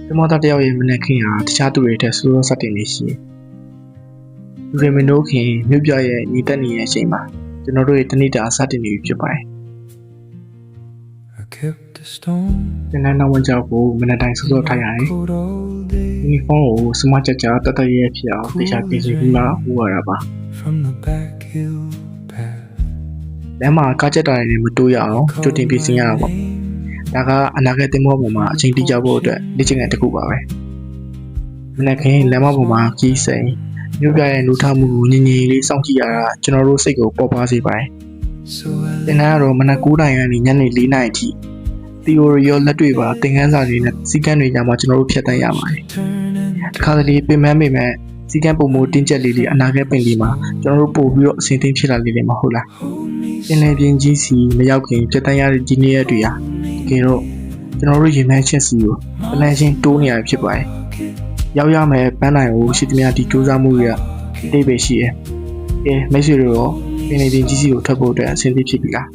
သမောသားတယောက်ရဲ့မနက်ခင်းဟာတခြားသူတွေထက်စိုးစိုးစတင်နေရှိလူတွေမနှိုးခင်မြို့ပြရဲ့ညီတက်နေတဲ့အချိန်မှာကျွန်တော်တို့ရဲ့တနေ့တာစတင်နေပြီဖြစ်ပါတယ်ကျွန်တော်နောက်ဝင်ကြောက်ကိုမနက်တိုင်းစိုးစိုးထားရတယ်ယူနီဖောင်းကိုစမကြကြတတ်တရဲဖြစ်အောင်တရားပြင်ဆင်ပြီးမှဟိုရတာပါလမ်းမှာကားချက်တာတွေနဲ့မတိုးရအောင်ကြိုတင်ပြင်ဆင်ရတာပေါ့ဒါကအနာဂတ်တင်မောပေါ်မှာအချိန်တိကျဖို့အတွက်လေ့ကျင့်တဲ့တစ်ခုပါပဲမနက်ခင်းလမ်းမပေါ်မှာကြီးစိန်မြို့ပြရဲ့လူထမှုကိုငြင်းငြင်းလေးစောင့်ကြည့်ရတာကျွန်တော်တို့စိတ်ကိုပေါ်ပါစေပါတယ်သင်တန်းကတော့မနက်9:00နာရီကနေညနေ4:00နာရီအထိ theory ရောလက်တွေ့ပါသင်ခန်းစာတွေနဲ့စီကံတွေညမှာကျွန်တော်တို့ဖြတ်သန်းရပါတယ်တခါတလေပြင်ပန်းပေမဲ့စီကံပုံမတင်းကျပ်လေးအနာဂတ်ပင်လေးမှာကျွန်တော်တို့ပို့ပြီးတော့အဆင်သင့်ဖြစ်လာလေးတွေမဟုတ်လားပင်လယ်ပြင်ကြီးစီမရောက်ခင်ဖြတ်သန်းရတဲ့ဒီနေ့ရက်တွေဟာတကယ်တော့ကျွန်တော်တို့ရင်မှန်းချက်စီကိုပလန်ချင်းတိုးနေရဖြစ်ပါတယ်ရောက်ရမယ်ပန်းနိုင်ကိုရှိသမျှဒီစူးစမ်းမှုတွေကအတိတ်ပဲရှိတယ်မိတ်ဆွေတို့ရောပင်လယ်ပြင်ကြီးစီကိုထွက်ဖို့အတွက်အဆင်သင့်ဖြစ်ပြီလား